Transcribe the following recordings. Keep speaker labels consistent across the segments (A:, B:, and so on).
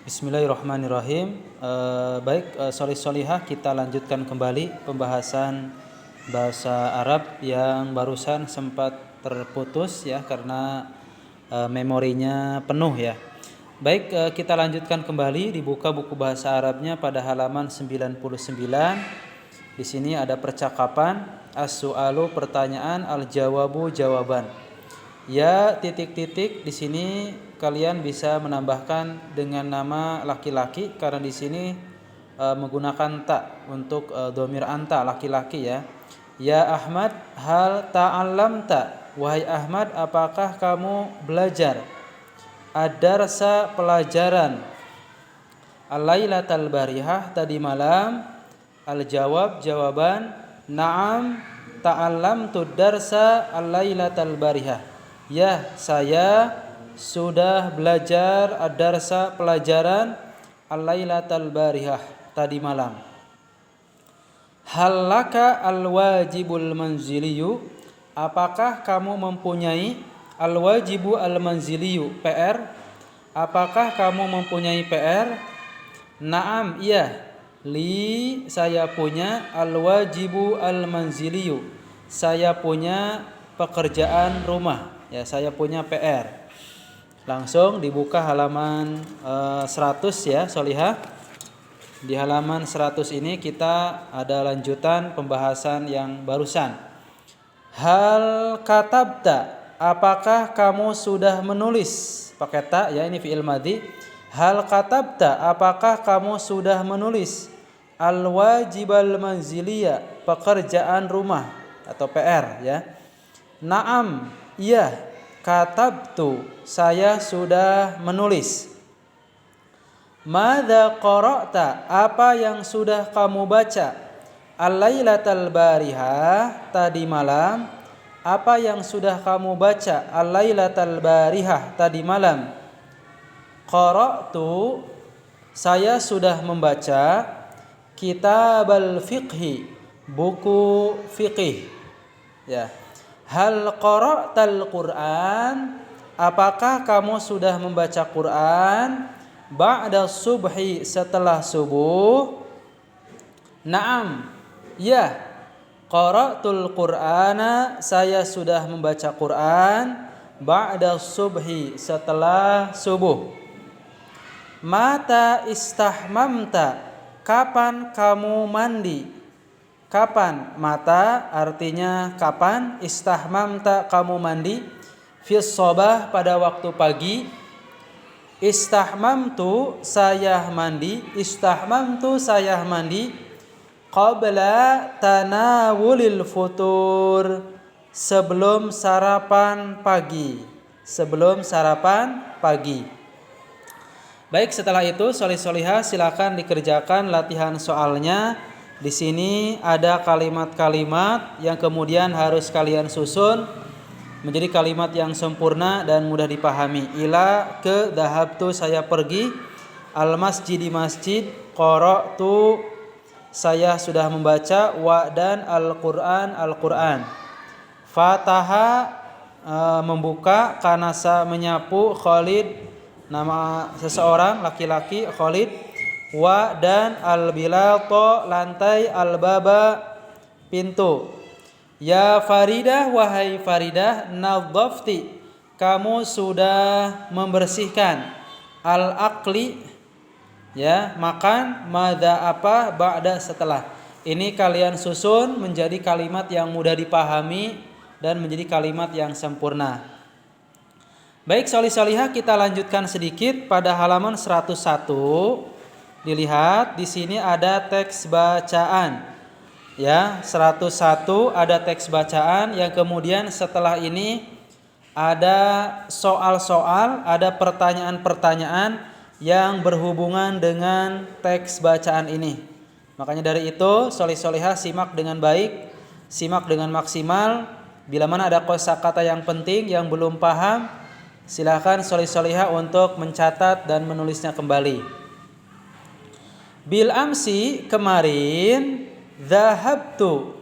A: Bismillahirrahmanirrahim. Solihah kita lanjutkan kembali pembahasan bahasa Arab yang barusan sempat terputus ya karena memorinya penuh ya. Kita lanjutkan kembali, dibuka buku bahasa Arabnya pada halaman 99. Di sini ada percakapan, as-su'alu pertanyaan, al-jawabu jawaban. Ya titik-titik, di sini kalian bisa menambahkan dengan nama laki-laki karena di sini menggunakan ta untuk dhamir anta laki-laki ya. Ya Ahmad, hal ta'allamta? Wahai Ahmad, apakah kamu belajar? Ad-darsa pelajaran. Al-lailatal barihah tadi malam. Al-jawab jawaban. Na'am ta'allamtu darsa al-lailatal barihah. Ya, saya sudah belajar ad-darsa pelajaran al-lailatal barihah tadi malam. Hal laka al-wajibul manziliyu? Apakah kamu mempunyai al-wajibu al-manziliyu PR? Apakah kamu mempunyai PR? Naam, iya. Li, saya punya al-wajibu al-manziliyu. Saya punya pekerjaan rumah. Ya, saya punya PR. Langsung dibuka halaman 100 ya, Solihah. Di halaman 100 ini kita ada lanjutan pembahasan yang barusan. Hal katabta? Apakah kamu sudah menulis? Pakai ta ya, ini fi'il madhi. Hal katabta? Apakah kamu sudah menulis? Al-wajibal manziliya, pekerjaan rumah atau PR ya. Naam, iya, katabtu, saya sudah menulis. Madza qara'ta? Apa yang sudah kamu baca? Al-lailatal barihah tadi malam. Apa yang sudah kamu baca? Al-lailatal barihah tadi malam. Qara'tu, saya sudah membaca kitabal fiqhi, buku fiqih. Ya. Hal qara'tal Qur'an? Apakah kamu sudah membaca Quran? Ba'da subhi, setelah subuh. Naam, ya. Qara'tul Qur'ana, saya sudah membaca Quran. Ba'da subhi, setelah subuh. Mata istahmamta? Kapan kamu mandi? Kapan? Mata artinya kapan. Istahmamta, kamu mandi. Fis sobah, pada waktu pagi. Istahmamtu, saya mandi. Istahmamtu, saya mandi. Qabla tanawulil futur, sebelum sarapan pagi. Sebelum sarapan pagi. Baik, setelah itu solihah silakan dikerjakan latihan soalnya. Di sini ada kalimat-kalimat yang kemudian harus kalian susun menjadi kalimat yang sempurna dan mudah dipahami. Ila, ke, dhahabtu, saya pergi. Al masjid, di masjid. Qara'tu, saya sudah membaca. Wa, dan Al-Qur'an, Al-Qur'an. Fataha, membuka. Kanasa, menyapu. Khalid, nama seseorang laki-laki, Khalid. Wa, dan al-bilato, lantai. Al-baba, pintu. Ya Faridah, wahai Faridah. Nadhafti, kamu sudah membersihkan. Al-akli, ya, makan. Madza, apa. Ba'da, setelah. Ini kalian susun menjadi kalimat yang mudah dipahami dan menjadi kalimat yang sempurna. Baik, solihah kita lanjutkan sedikit pada halaman 101. Dilihat di sini ada teks bacaan. Ya, 101 ada teks bacaan yang kemudian setelah ini ada soal-soal, ada pertanyaan-pertanyaan yang berhubungan dengan teks bacaan ini. Makanya dari itu solihah simak dengan baik, simak dengan maksimal. Bila mana ada kosakata yang penting yang belum paham, silakan solihah untuk mencatat dan menulisnya kembali. Bil amsi, kemarin. Dhahabtu,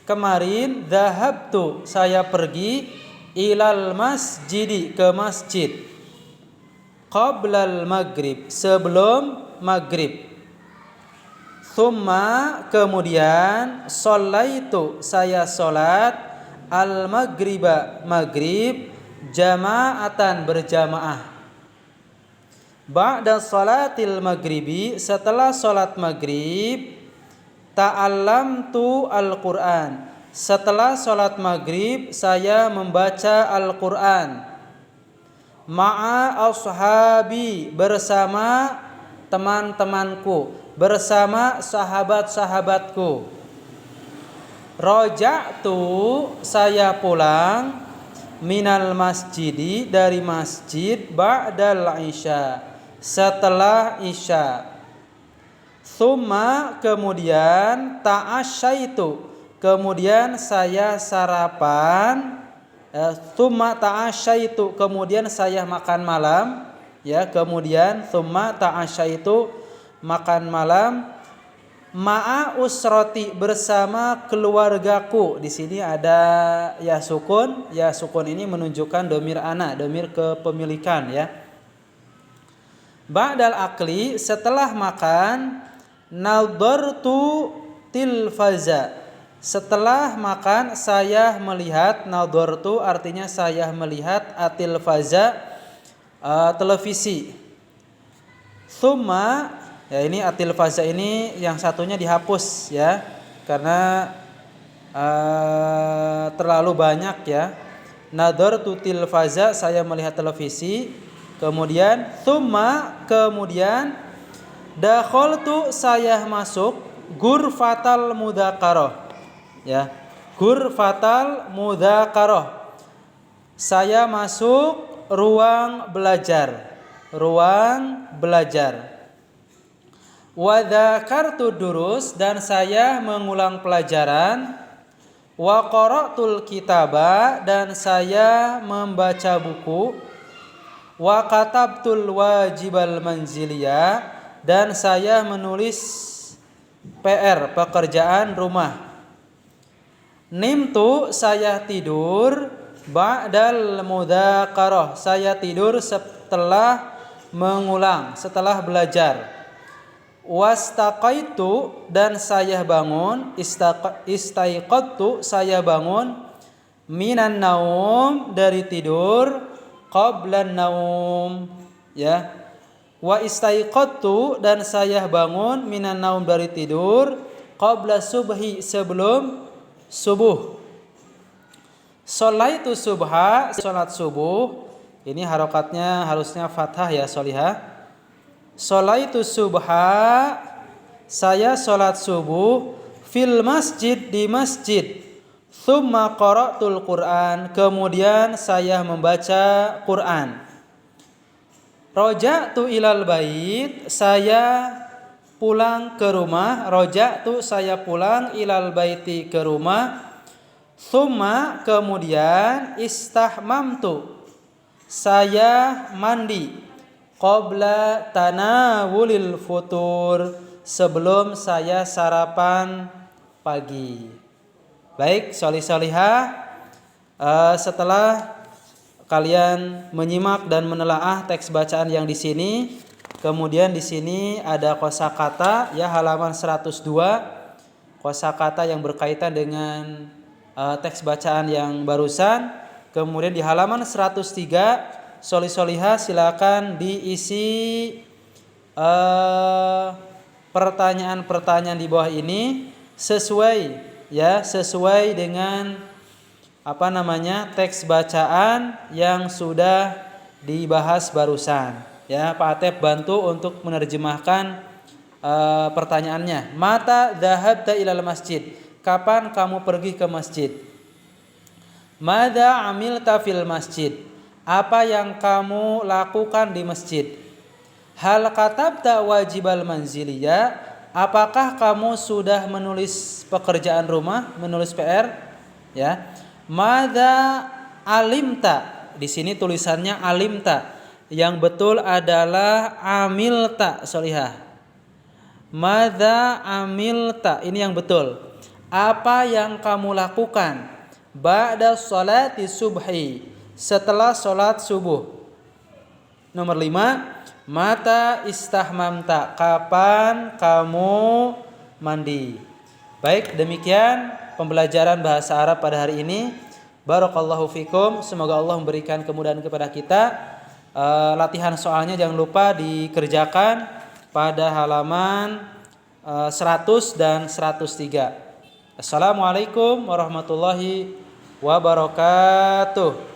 A: kemarin. Dhahabtu, saya pergi. Ilal masjidi, ke masjid. Qoblal maghrib, sebelum maghrib. Thumma, kemudian, sholaitu, saya sholat, al maghriba, maghrib, jama'atan, berjamaah. Ba'da sholatil maghribi, setelah sholat maghrib, ta'allamtu al-Quran, setelah sholat maghrib saya membaca Al-Quran. Ma'a ashabi, bersama teman-temanku, bersama sahabat-sahabatku. Roja'tu, saya pulang, minal masjidi, dari masjid, ba'dal isya, setelah isya. Tsumma, kemudian, ta'asyaitu, kemudian saya sarapan. Tsumma ta'asyaitu, kemudian saya makan malam, ya, kemudian tsumma ta'asyaitu, makan malam, ma'a usrati, bersama keluargaku. Di sini ada ya sukun. Ya sukun ini menunjukkan domir ana, domir kepemilikan, ya. Ba'dal akli, setelah makan, nadartu tilfaza, setelah makan saya melihat. Nadartu artinya saya melihat, atilfaza, televisi. Tsumma, ya ini atilfaza ini yang satunya dihapus, ya, karena terlalu banyak, ya. Nadartu tilfaza, saya melihat televisi. Kemudian tsumma, kemudian, dakhaltu, saya masuk, ghurfatal mudzakarah, ya, ghurfatal mudzakarah, saya masuk ruang belajar, ruang belajar. Wa dzakartu durus, dan saya mengulang pelajaran. Wa qara'tul kitaba, dan saya membaca buku. Wa katabtul wajibal manziliyah, dan saya menulis PR, pekerjaan rumah. Nimtu, saya tidur, ba'dal mudzakarah, saya tidur setelah mengulang, setelah belajar. Wastaqaitu, dan saya bangun, istaiqadtu, saya bangun, minan naum, dari tidur, qablan naum, ya. Wa istaiqadtu, dan saya bangun, minan naum, dari tidur, qabla subhi, sebelum subuh. Sholaitu subha, salat subuh. Ini harokatnya harusnya fathah, ya, sholihah. Sholaitu subha, saya salat subuh, fil masjid, di masjid. Tsumma qara'tul Qur'an, kemudian saya membaca Quran. Roja'tu ilal bait, saya pulang ke rumah. Roja'tu, saya pulang, ilal baiti, ke rumah. Tsumma, kemudian, istahmamtu, saya mandi, qabla tanawulil futur, sebelum saya sarapan pagi. Baik, sholih-sholihah, setelah kalian menyimak dan menelaah teks bacaan yang di sini, kemudian di sini ada kosakata, ya, halaman 102, kosakata yang berkaitan dengan teks bacaan yang barusan. Kemudian di halaman 103, sholih-sholihah, silakan diisi pertanyaan-pertanyaan di bawah ini sesuai, ya, sesuai dengan teks bacaan yang sudah dibahas barusan, ya. Pak Atep bantu untuk menerjemahkan pertanyaannya. Mata dhahabta ilal masjid, kapan kamu pergi ke masjid? Madza amilta fil masjid, apa yang kamu lakukan di masjid? Hal katabta wajibal manziliyah, apakah kamu sudah menulis pekerjaan rumah, menulis PR, ya. Madza alimta, di sini tulisannya alimta, yang betul adalah amilta, sholihah. Madza amilta, ini yang betul. Apa yang kamu lakukan? Ba'da sholati subhi, setelah sholat subuh. Nomor 5, mata istahmamta, kapan kamu mandi. Baik, demikian pembelajaran bahasa Arab pada hari ini. Barakallahu fikum. Semoga Allah memberikan kemudahan kepada kita. Latihan soalnya jangan lupa dikerjakan pada halaman 100 dan 103. Assalamualaikum warahmatullahi wabarakatuh.